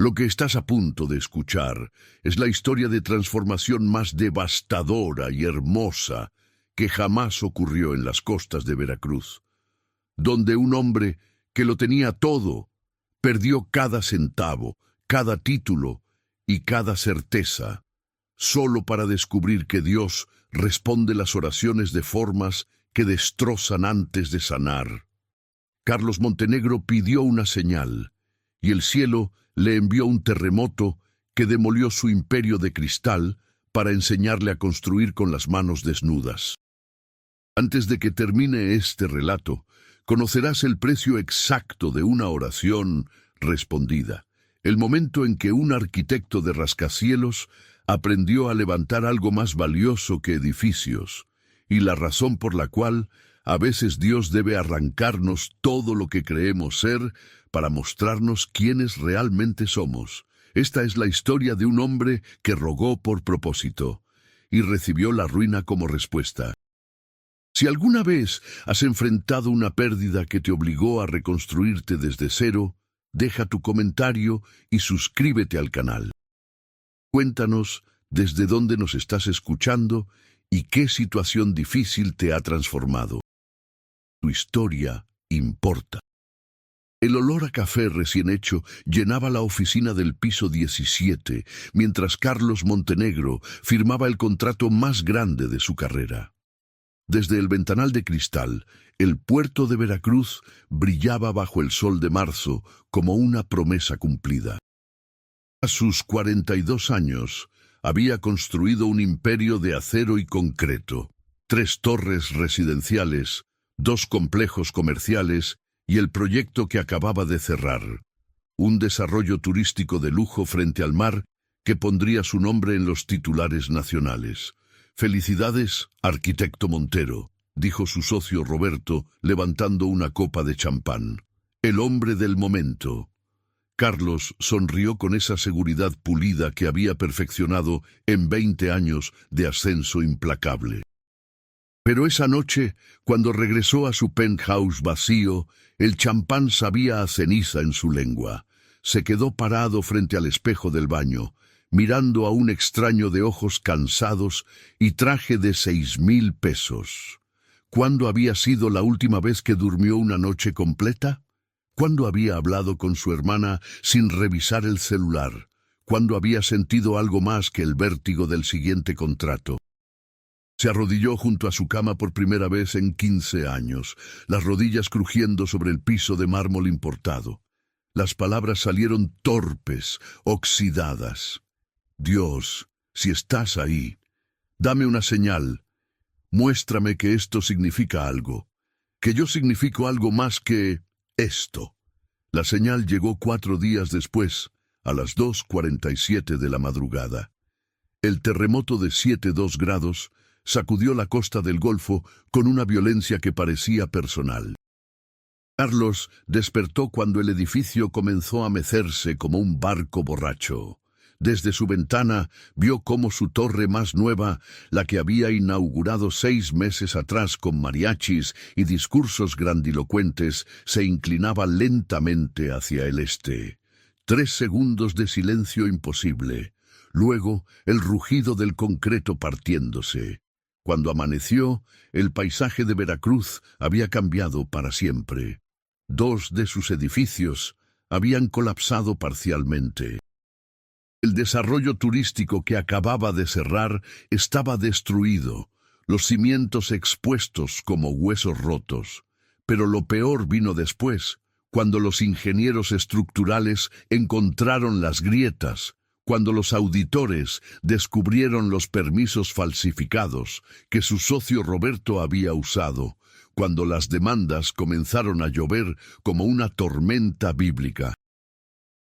Lo que estás a punto de escuchar es la historia de transformación más devastadora y hermosa que jamás ocurrió en las costas de Veracruz, donde un hombre que lo tenía todo perdió cada centavo, cada título y cada certeza, solo para descubrir que Dios responde las oraciones de formas que destrozan antes de sanar. Carlos Montenegro pidió una señal, y el cielo le envió un terremoto que demolió su imperio de cristal para enseñarle a construir con las manos desnudas. Antes de que termine este relato, conocerás el precio exacto de una oración respondida, el momento en que un arquitecto de rascacielos aprendió a levantar algo más valioso que edificios, y la razón por la cual a veces Dios debe arrancarnos todo lo que creemos ser para mostrarnos quiénes realmente somos. Esta es la historia de un hombre que rogó por propósito y recibió la ruina como respuesta. Si alguna vez has enfrentado una pérdida que te obligó a reconstruirte desde cero, deja tu comentario y suscríbete al canal. Cuéntanos desde dónde nos estás escuchando y qué situación difícil te ha transformado. Tu historia importa. El olor a café recién hecho llenaba la oficina del piso 17, mientras Carlos Montenegro firmaba el contrato más grande de su carrera. Desde el ventanal de cristal, el puerto de Veracruz brillaba bajo el sol de marzo como una promesa cumplida. A sus 42 años, había construido un imperio de acero y concreto, 3 torres residenciales, 2 complejos comerciales y el proyecto que acababa de cerrar, un desarrollo turístico de lujo frente al mar que pondría su nombre en los titulares nacionales. «Felicidades, arquitecto Montero», dijo su socio Roberto, levantando una copa de champán. «El hombre del momento». Carlos sonrió con esa seguridad pulida que había perfeccionado en 20 años de ascenso implacable. Pero esa noche, cuando regresó a su penthouse vacío, el champán sabía a ceniza en su lengua. Se quedó parado frente al espejo del baño, mirando a un extraño de ojos cansados y traje de 6,000 pesos. ¿Cuándo había sido la última vez que durmió una noche completa? ¿Cuándo había hablado con su hermana sin revisar el celular? ¿Cuándo había sentido algo más que el vértigo del siguiente contrato? Se arrodilló junto a su cama por primera vez en 15 años, las rodillas crujiendo sobre el piso de mármol importado. Las palabras salieron torpes, oxidadas. «Dios, si estás ahí, dame una señal. Muéstrame que esto significa algo, que yo significo algo más que esto». La señal llegó 4 días después, a las 2:47 de la madrugada. El terremoto de 7,2 grados sacudió la costa del Golfo con una violencia que parecía personal. Carlos despertó cuando el edificio comenzó a mecerse como un barco borracho. Desde su ventana vio cómo su torre más nueva, la que había inaugurado 6 meses atrás con mariachis y discursos grandilocuentes, se inclinaba lentamente hacia el este. 3 segundos de silencio imposible. Luego, el rugido del concreto partiéndose. Cuando amaneció, el paisaje de Veracruz había cambiado para siempre. 2 de sus edificios habían colapsado parcialmente. El desarrollo turístico que acababa de cerrar estaba destruido, los cimientos expuestos como huesos rotos. Pero lo peor vino después, cuando los ingenieros estructurales encontraron las grietas, cuando los auditores descubrieron los permisos falsificados que su socio Roberto había usado, cuando las demandas comenzaron a llover como una tormenta bíblica.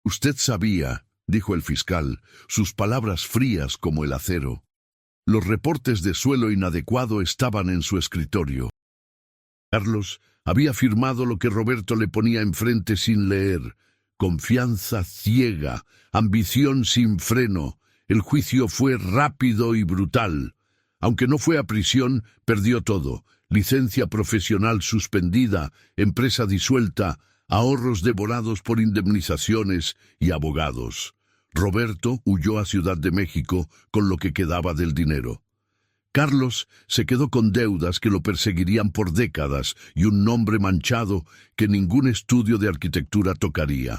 «Usted sabía», dijo el fiscal, sus palabras frías como el acero. Los reportes de suelo inadecuado estaban en su escritorio. Carlos había firmado lo que Roberto le ponía enfrente sin leer. Confianza ciega, ambición sin freno. El juicio fue rápido y brutal. Aunque no fue a prisión, perdió todo. Licencia profesional suspendida, empresa disuelta, ahorros devorados por indemnizaciones y abogados. Roberto huyó a Ciudad de México con lo que quedaba del dinero. Carlos se quedó con deudas que lo perseguirían por décadas y un nombre manchado que ningún estudio de arquitectura tocaría.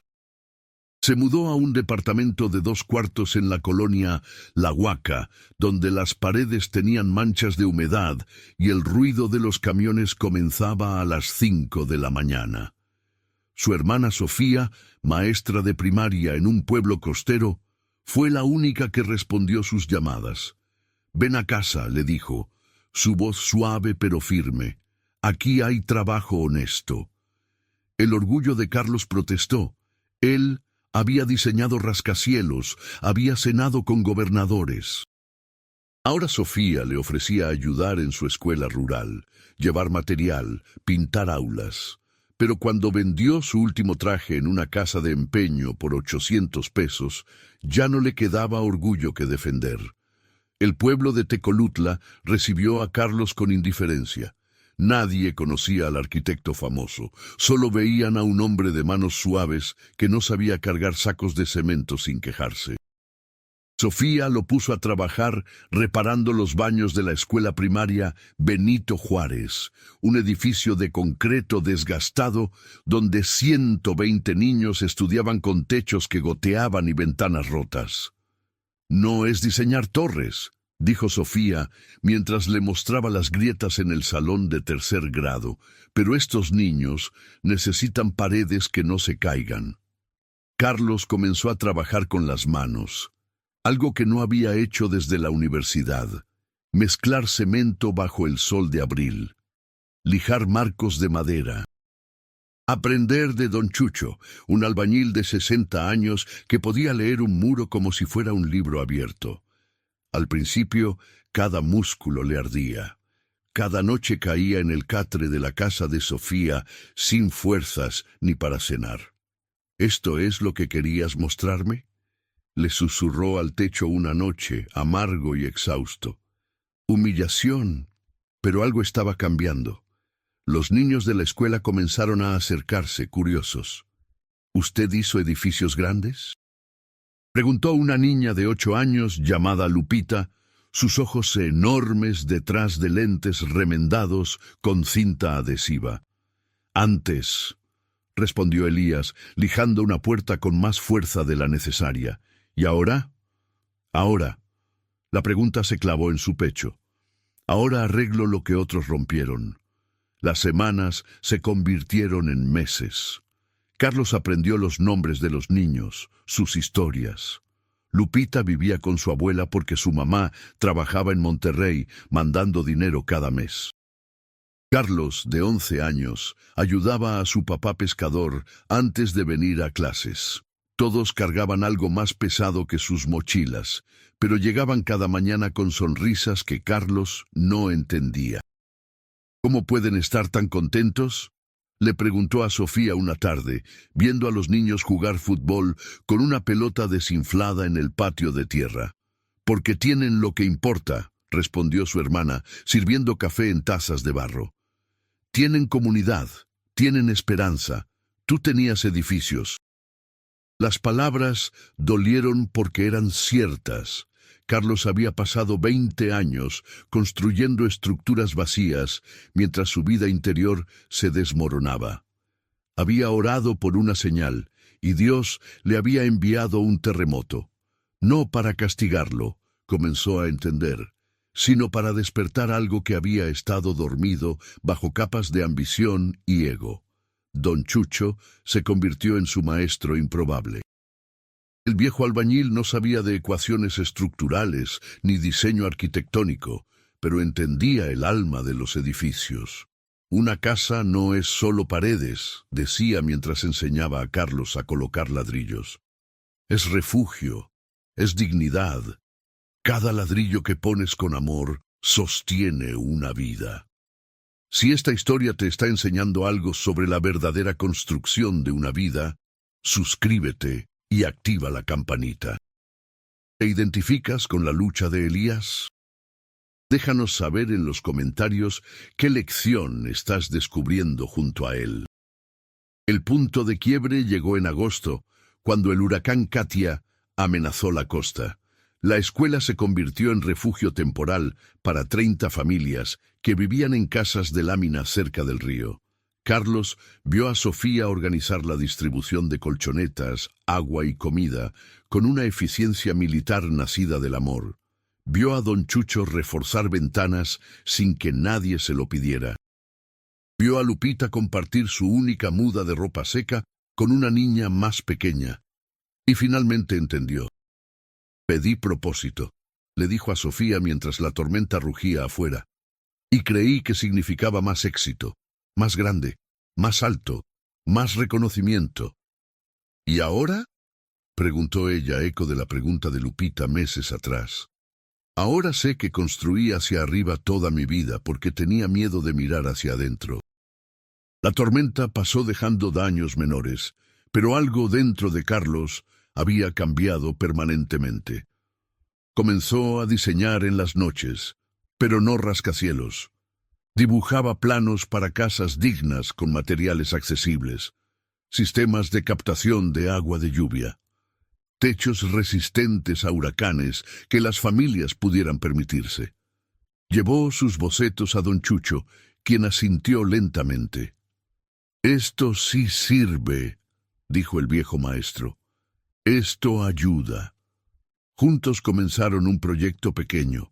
Se mudó a un departamento de 2 cuartos en la colonia La Huaca, donde las paredes tenían manchas de humedad y el ruido de los camiones comenzaba a las 5 de la mañana. Su hermana Sofía, maestra de primaria en un pueblo costero, fue la única que respondió sus llamadas. «Ven a casa», le dijo, su voz suave pero firme. «Aquí hay trabajo honesto». El orgullo de Carlos protestó. Él había diseñado rascacielos, había cenado con gobernadores. Ahora Sofía le ofrecía ayudar en su escuela rural, llevar material, pintar aulas. Pero cuando vendió su último traje en una casa de empeño por 800 pesos, ya no le quedaba orgullo que defender. El pueblo de Tecolutla recibió a Carlos con indiferencia. Nadie conocía al arquitecto famoso, solo veían a un hombre de manos suaves que no sabía cargar sacos de cemento sin quejarse. Sofía lo puso a trabajar reparando los baños de la escuela primaria Benito Juárez, un edificio de concreto desgastado donde 120 niños estudiaban con techos que goteaban y ventanas rotas. «No es diseñar torres», dijo Sofía mientras le mostraba las grietas en el salón de 3er grado, «pero estos niños necesitan paredes que no se caigan». Carlos comenzó a trabajar con las manos, algo que no había hecho desde la universidad: mezclar cemento bajo el sol de abril, lijar marcos de madera. Aprender de don Chucho, un albañil de 60 años que podía leer un muro como si fuera un libro abierto. Al principio, cada músculo le ardía. Cada noche caía en el catre de la casa de Sofía sin fuerzas ni para cenar. «¿Esto es lo que querías mostrarme?», le susurró al techo una noche, amargo y exhausto. Humillación, pero algo estaba cambiando. Los niños de la escuela comenzaron a acercarse, curiosos. «¿Usted hizo edificios grandes?», preguntó una niña de 8 años llamada Lupita, sus ojos enormes detrás de lentes remendados con cinta adhesiva. «Antes», respondió Elías, lijando una puerta con más fuerza de la necesaria. «¿Y ahora?». «Ahora». La pregunta se clavó en su pecho. «Ahora arreglo lo que otros rompieron». Las semanas se convirtieron en meses. Carlos aprendió los nombres de los niños, sus historias. Lupita vivía con su abuela porque su mamá trabajaba en Monterrey, mandando dinero cada mes. Carlos, de 11 años, ayudaba a su papá pescador antes de venir a clases. Todos cargaban algo más pesado que sus mochilas, pero llegaban cada mañana con sonrisas que Carlos no entendía. «¿Cómo pueden estar tan contentos?», le preguntó a Sofía una tarde, viendo a los niños jugar fútbol con una pelota desinflada en el patio de tierra. «Porque tienen lo que importa», respondió su hermana, sirviendo café en tazas de barro. «Tienen comunidad, tienen esperanza. Tú tenías edificios». Las palabras dolieron porque eran ciertas. Carlos había pasado 20 años construyendo estructuras vacías mientras su vida interior se desmoronaba. Había orado por una señal y Dios le había enviado un terremoto. No para castigarlo, comenzó a entender, sino para despertar algo que había estado dormido bajo capas de ambición y ego. Don Chucho se convirtió en su maestro improbable. El viejo albañil no sabía de ecuaciones estructurales ni diseño arquitectónico, pero entendía el alma de los edificios. «Una casa no es solo paredes», decía mientras enseñaba a Carlos a colocar ladrillos. «Es refugio, es dignidad. Cada ladrillo que pones con amor sostiene una vida». Si esta historia te está enseñando algo sobre la verdadera construcción de una vida, suscríbete y activa la campanita. ¿Te identificas con la lucha de Elías? Déjanos saber en los comentarios qué lección estás descubriendo junto a él. El punto de quiebre llegó en agosto, cuando el huracán Katia amenazó la costa. La escuela se convirtió en refugio temporal para 30 familias que vivían en casas de lámina cerca del río. Carlos vio a Sofía organizar la distribución de colchonetas, agua y comida con una eficiencia militar nacida del amor. Vio a don Chucho reforzar ventanas sin que nadie se lo pidiera. Vio a Lupita compartir su única muda de ropa seca con una niña más pequeña. Y finalmente entendió. Pedí propósito, le dijo a Sofía mientras la tormenta rugía afuera. Y creí que significaba más éxito, más grande, más alto, más reconocimiento. ¿Y ahora? Preguntó ella, eco de la pregunta de Lupita meses atrás. Ahora sé que construí hacia arriba toda mi vida porque tenía miedo de mirar hacia adentro. La tormenta pasó dejando daños menores, pero algo dentro de Carlos había cambiado permanentemente. Comenzó a diseñar en las noches, pero no rascacielos. Dibujaba planos para casas dignas con materiales accesibles, sistemas de captación de agua de lluvia, techos resistentes a huracanes que las familias pudieran permitirse. Llevó sus bocetos a don Chucho, quien asintió lentamente. «Esto sí sirve», dijo el viejo maestro. «Esto ayuda». Juntos comenzaron un proyecto pequeño.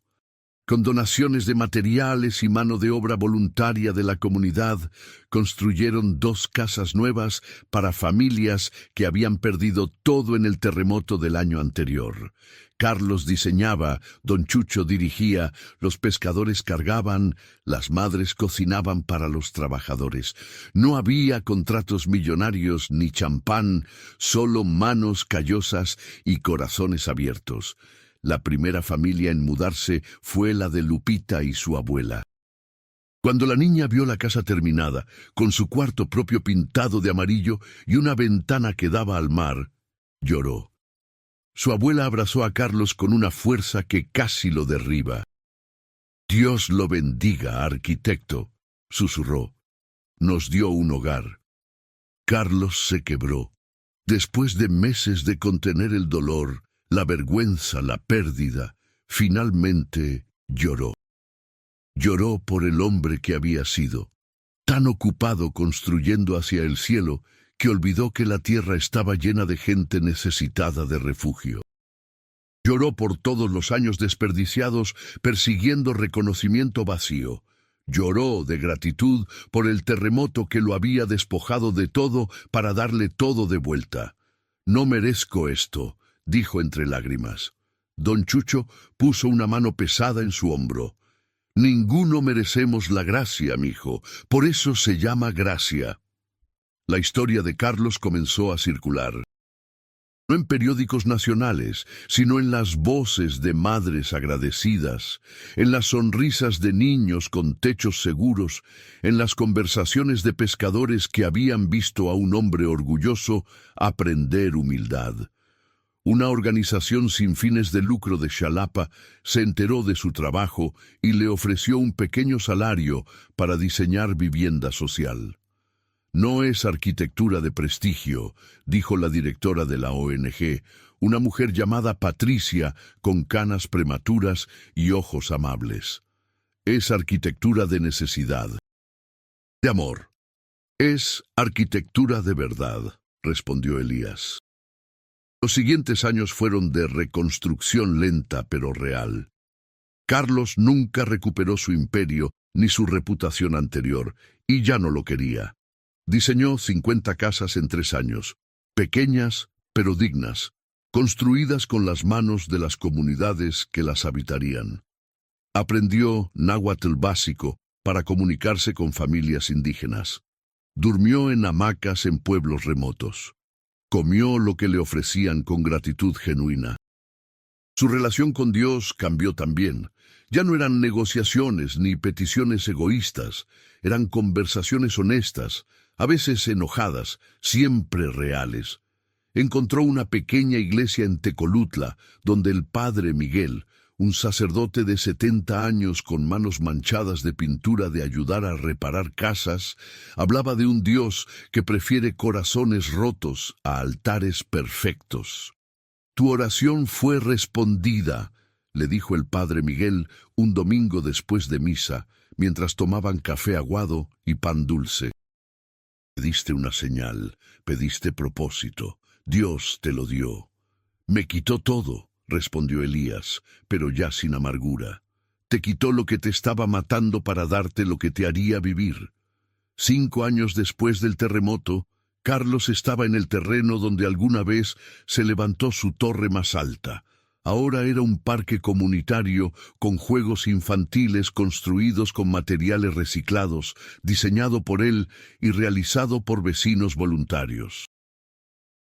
Con donaciones de materiales y mano de obra voluntaria de la comunidad, construyeron 2 casas nuevas para familias que habían perdido todo en el terremoto del año anterior. Carlos diseñaba, don Chucho dirigía, los pescadores cargaban, las madres cocinaban para los trabajadores. No había contratos millonarios ni champán, solo manos callosas y corazones abiertos. La primera familia en mudarse fue la de Lupita y su abuela. Cuando la niña vio la casa terminada, con su cuarto propio pintado de amarillo y una ventana que daba al mar, lloró. Su abuela abrazó a Carlos con una fuerza que casi lo derriba. «Dios lo bendiga, arquitecto», susurró. «Nos dio un hogar». Carlos se quebró. Después de meses de contener el dolor, la vergüenza, la pérdida, finalmente lloró. Lloró por el hombre que había sido, tan ocupado construyendo hacia el cielo que olvidó que la tierra estaba llena de gente necesitada de refugio. Lloró por todos los años desperdiciados persiguiendo reconocimiento vacío. Lloró de gratitud por el terremoto que lo había despojado de todo para darle todo de vuelta. «No merezco esto», dijo entre lágrimas. Don Chucho puso una mano pesada en su hombro. «Ninguno merecemos la gracia, mijo, por eso se llama gracia». La historia de Carlos comenzó a circular. No en periódicos nacionales, sino en las voces de madres agradecidas, en las sonrisas de niños con techos seguros, en las conversaciones de pescadores que habían visto a un hombre orgulloso aprender humildad. Una organización sin fines de lucro de Xalapa se enteró de su trabajo y le ofreció un pequeño salario para diseñar vivienda social. «No es arquitectura de prestigio», dijo la directora de la ONG, una mujer llamada Patricia con canas prematuras y ojos amables. «Es arquitectura de necesidad. De amor. Es arquitectura de verdad», respondió Elías. Los siguientes años fueron de reconstrucción lenta pero real. Carlos nunca recuperó su imperio ni su reputación anterior, y ya no lo quería. Diseñó 50 casas en 3 años, pequeñas pero dignas, construidas con las manos de las comunidades que las habitarían. Aprendió náhuatl básico para comunicarse con familias indígenas. Durmió en hamacas en pueblos remotos. Comió lo que le ofrecían con gratitud genuina. Su relación con Dios cambió también. Ya no eran negociaciones ni peticiones egoístas, eran conversaciones honestas, a veces enojadas, siempre reales. Encontró una pequeña iglesia en Tecolutla, donde el padre Miguel, un sacerdote de 70 años con manos manchadas de pintura de ayudar a reparar casas, hablaba de un Dios que prefiere corazones rotos a altares perfectos. «Tu oración fue respondida», le dijo el padre Miguel un domingo después de misa, mientras tomaban café aguado y pan dulce. «Pediste una señal, pediste propósito, Dios te lo dio». «Me quitó todo», respondió Elías, pero ya sin amargura. «Te quitó lo que te estaba matando para darte lo que te haría vivir». 5 años después del terremoto, Carlos estaba en el terreno donde alguna vez se levantó su torre más alta. Ahora era un parque comunitario con juegos infantiles construidos con materiales reciclados, diseñado por él y realizado por vecinos voluntarios.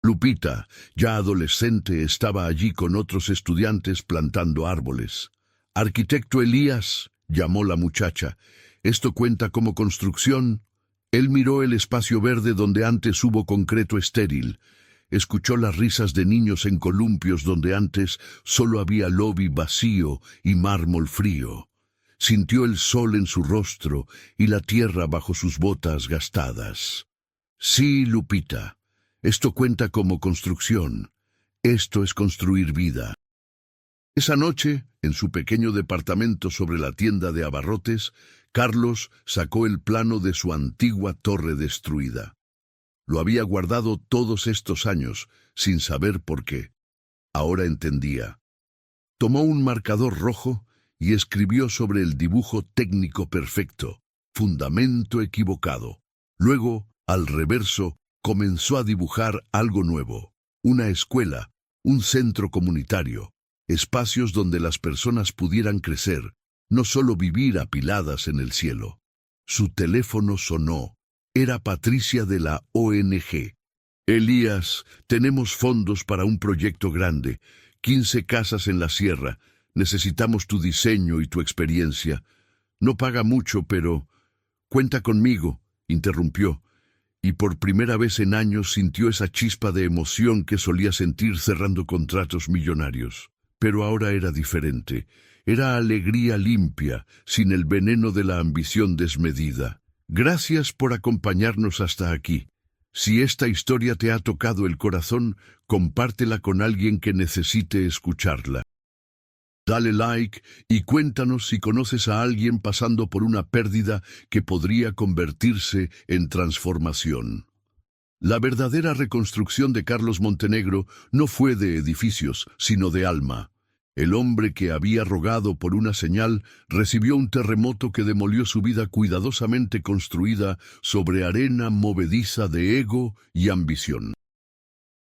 Lupita, ya adolescente, estaba allí con otros estudiantes plantando árboles. «Arquitecto Elías», llamó la muchacha, «¿esto cuenta como construcción?» Él miró el espacio verde donde antes hubo concreto estéril. Escuchó las risas de niños en columpios donde antes solo había lobby vacío y mármol frío. Sintió el sol en su rostro y la tierra bajo sus botas gastadas. «Sí, Lupita. Esto cuenta como construcción. Esto es construir vida». Esa noche, en su pequeño departamento sobre la tienda de abarrotes, Carlos sacó el plano de su antigua torre destruida. Lo había guardado todos estos años, sin saber por qué. Ahora entendía. Tomó un marcador rojo y escribió sobre el dibujo técnico perfecto, fundamento equivocado. Luego, al reverso, comenzó a dibujar algo nuevo, una escuela, un centro comunitario, espacios donde las personas pudieran crecer, no solo vivir apiladas en el cielo. Su teléfono sonó. Era Patricia de la ONG. «Elías, tenemos fondos para un proyecto grande, 15 casas en la sierra. Necesitamos tu diseño y tu experiencia. No paga mucho, pero...» «Cuenta conmigo», interrumpió, y por primera vez en años sintió esa chispa de emoción que solía sentir cerrando contratos millonarios. Pero ahora era diferente. Era alegría limpia, sin el veneno de la ambición desmedida. «Gracias por acompañarnos hasta aquí. Si esta historia te ha tocado el corazón, compártela con alguien que necesite escucharla. Dale like y cuéntanos si conoces a alguien pasando por una pérdida que podría convertirse en transformación». La verdadera reconstrucción de Carlos Montenegro no fue de edificios, sino de alma. El hombre que había rogado por una señal recibió un terremoto que demolió su vida cuidadosamente construida sobre arena movediza de ego y ambición.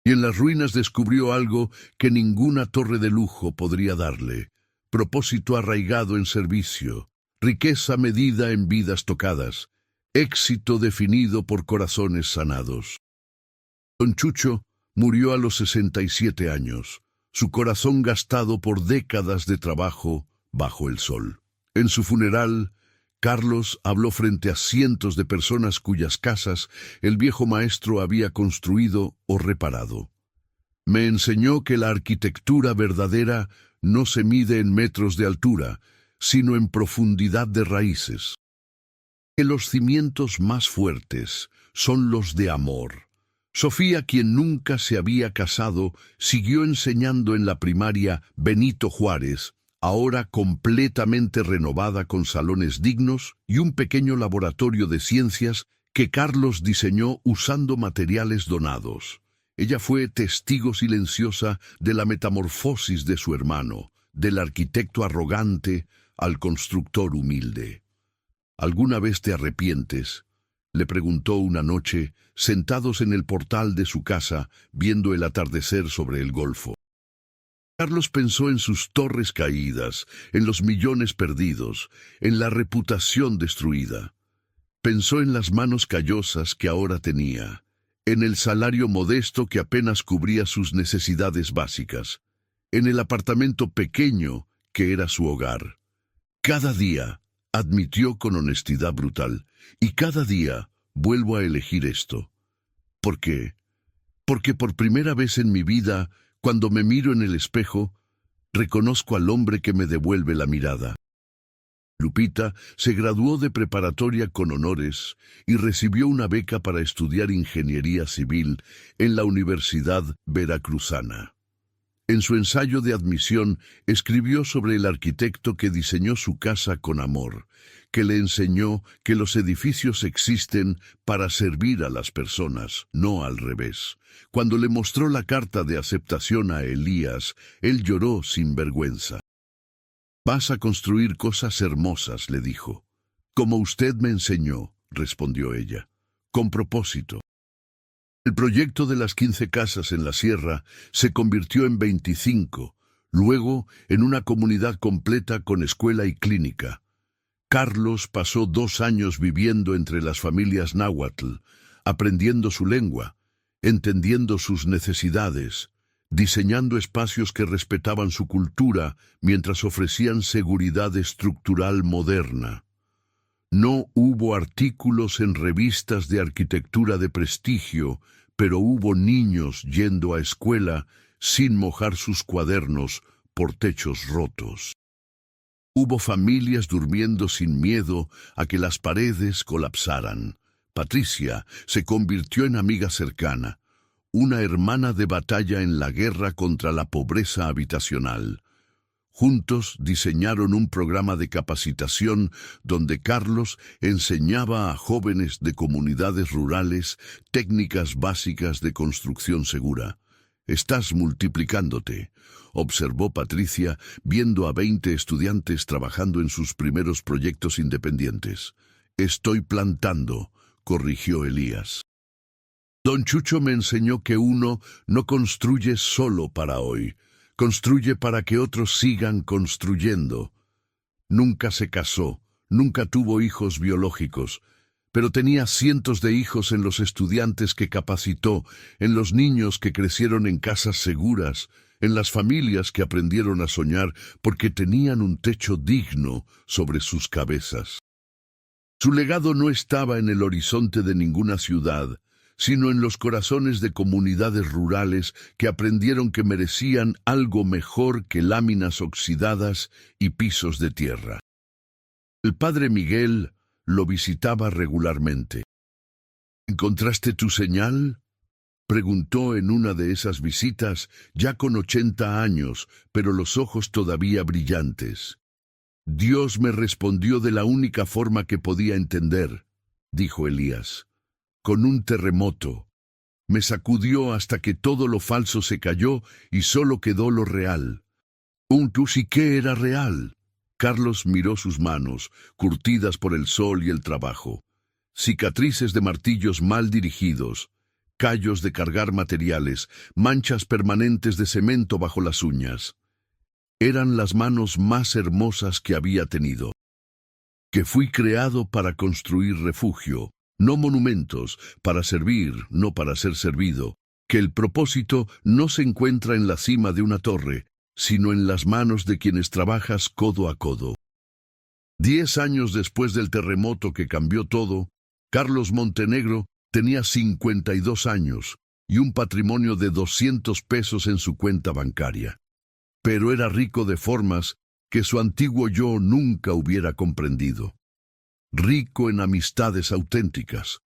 Y en las ruinas descubrió algo que ninguna torre de lujo podría darle: propósito arraigado en servicio, riqueza medida en vidas tocadas, éxito definido por corazones sanados. Don Chucho murió a los 67 años. Su corazón gastado por décadas de trabajo bajo el sol. En su funeral, Carlos habló frente a cientos de personas cuyas casas el viejo maestro había construido o reparado. «Me enseñó que la arquitectura verdadera no se mide en metros de altura, sino en profundidad de raíces. Que los cimientos más fuertes son los de amor». Sofía, quien nunca se había casado, siguió enseñando en la primaria Benito Juárez, ahora completamente renovada con salones dignos y un pequeño laboratorio de ciencias que Carlos diseñó usando materiales donados. Ella fue testigo silenciosa de la metamorfosis de su hermano, del arquitecto arrogante al constructor humilde. «¿Alguna vez te arrepientes?», le preguntó una noche, sentados en el portal de su casa, viendo el atardecer sobre el golfo. Carlos pensó en sus torres caídas, en los millones perdidos, en la reputación destruida. Pensó en las manos callosas que ahora tenía, en el salario modesto que apenas cubría sus necesidades básicas, en el apartamento pequeño que era su hogar. Cada día, admitió con honestidad brutal, y cada día vuelvo a elegir esto. ¿Por qué? Porque por primera vez en mi vida, cuando me miro en el espejo, reconozco al hombre que me devuelve la mirada. Lupita se graduó de preparatoria con honores y recibió una beca para estudiar ingeniería civil en la Universidad Veracruzana. En su ensayo de admisión escribió sobre el arquitecto que diseñó su casa con amor, que le enseñó que los edificios existen para servir a las personas, no al revés. Cuando le mostró la carta de aceptación a Elías, él lloró sin vergüenza. «Vas a construir cosas hermosas», le dijo. «Como usted me enseñó», respondió ella, «con propósito». El proyecto de las 15 casas en la sierra se convirtió en 25, luego en una comunidad completa con escuela y clínica. Carlos pasó 2 años viviendo entre las familias náhuatl, aprendiendo su lengua, entendiendo sus necesidades, diseñando espacios que respetaban su cultura mientras ofrecían seguridad estructural moderna. No hubo artículos en revistas de arquitectura de prestigio, pero hubo niños yendo a escuela sin mojar sus cuadernos por techos rotos. Hubo familias durmiendo sin miedo a que las paredes colapsaran. Patricia se convirtió en amiga cercana, una hermana de batalla en la guerra contra la pobreza habitacional. Juntos diseñaron un programa de capacitación donde Carlos enseñaba a jóvenes de comunidades rurales técnicas básicas de construcción segura. «Estás multiplicándote», observó Patricia, viendo a 20 estudiantes trabajando en sus primeros proyectos independientes. «Estoy plantando», corrigió Elías. «Don Chucho me enseñó que uno no construye solo para hoy, construye para que otros sigan construyendo». Nunca se casó, nunca tuvo hijos biológicos, pero tenía cientos de hijos en los estudiantes que capacitó, en los niños que crecieron en casas seguras, en las familias que aprendieron a soñar porque tenían un techo digno sobre sus cabezas. Su legado no estaba en el horizonte de ninguna ciudad, sino en los corazones de comunidades rurales que aprendieron que merecían algo mejor que láminas oxidadas y pisos de tierra. El padre Miguel lo visitaba regularmente. «¿Encontraste tu señal?», preguntó en una de esas visitas, ya con 80 años, pero los ojos todavía brillantes. «Dios me respondió de la única forma que podía entender», dijo Elías. «Con un terremoto. Me sacudió hasta que todo lo falso se cayó y solo quedó lo real». «¿Tú sí que era real?». Carlos miró sus manos, curtidas por el sol y el trabajo. Cicatrices de martillos mal dirigidos, callos de cargar materiales, manchas permanentes de cemento bajo las uñas. Eran las manos más hermosas que había tenido. «Que fui creado para construir refugio, no monumentos, para servir, no para ser servido. Que el propósito no se encuentra en la cima de una torre, sino en las manos de quienes trabajas codo a codo». 10 años después del terremoto que cambió todo, Carlos Montenegro tenía 52 años y un patrimonio de 200 pesos en su cuenta bancaria. Pero era rico de formas que su antiguo yo nunca hubiera comprendido. Rico en amistades auténticas,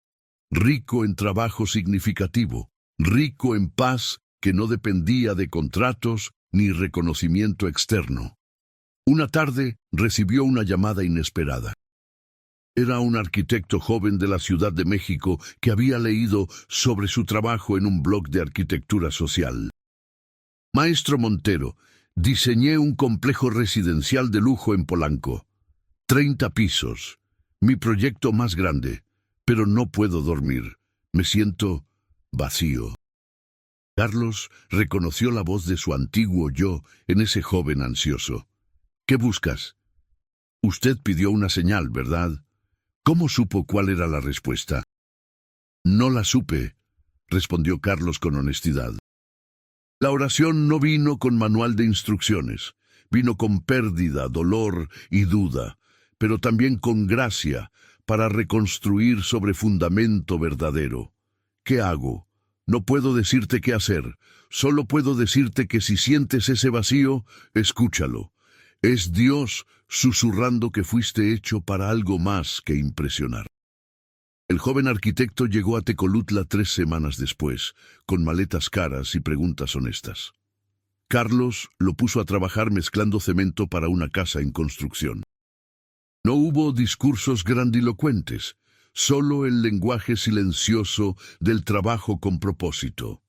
rico en trabajo significativo, rico en paz que no dependía de contratos ni reconocimiento externo. Una tarde recibió una llamada inesperada. Era un arquitecto joven de la Ciudad de México que había leído sobre su trabajo en un blog de arquitectura social. «Maestro Montero, diseñé un complejo residencial de lujo en Polanco. 30 pisos. Mi proyecto más grande, pero no puedo dormir. Me siento vacío». Carlos reconoció la voz de su antiguo yo en ese joven ansioso. «¿Qué buscas?» «Usted pidió una señal, ¿verdad? ¿Cómo supo cuál era la respuesta?» «No la supe», respondió Carlos con honestidad. «La oración no vino con manual de instrucciones, vino con pérdida, dolor y duda, pero también con gracia para reconstruir sobre fundamento verdadero. ¿Qué hago? No puedo decirte qué hacer, solo puedo decirte que si sientes ese vacío, escúchalo. Es Dios susurrando que fuiste hecho para algo más que impresionar. El joven arquitecto llegó a Tecolutla 3 semanas después, con maletas caras y preguntas honestas. Carlos lo puso a trabajar mezclando cemento para una casa en construcción. No hubo discursos grandilocuentes, solo el lenguaje silencioso del trabajo con propósito.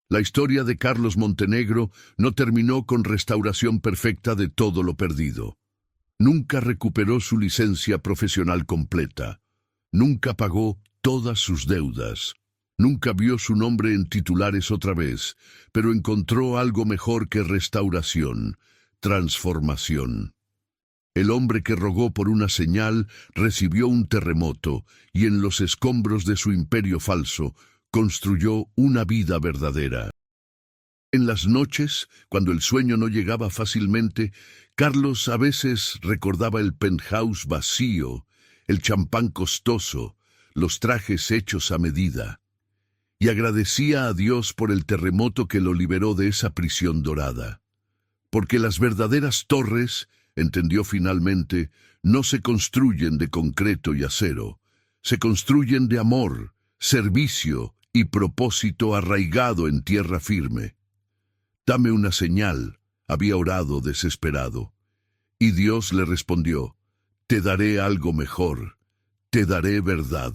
La historia de Carlos Montenegro no terminó con restauración perfecta de todo lo perdido. Nunca recuperó su licencia profesional completa. Nunca pagó todas sus deudas. Nunca vio su nombre en titulares otra vez, pero encontró algo mejor que restauración, transformación. El hombre que rogó por una señal recibió un terremoto y en los escombros de su imperio falso construyó una vida verdadera. En las noches, cuando el sueño no llegaba fácilmente, Carlos a veces recordaba el penthouse vacío, el champán costoso, los trajes hechos a medida, y agradecía a Dios por el terremoto que lo liberó de esa prisión dorada. Porque las verdaderas torres, entendió finalmente, no se construyen de concreto y acero, se construyen de amor, servicio y propósito arraigado en tierra firme. Dame una señal, había orado desesperado. Y Dios le respondió, te daré algo mejor, te daré verdad.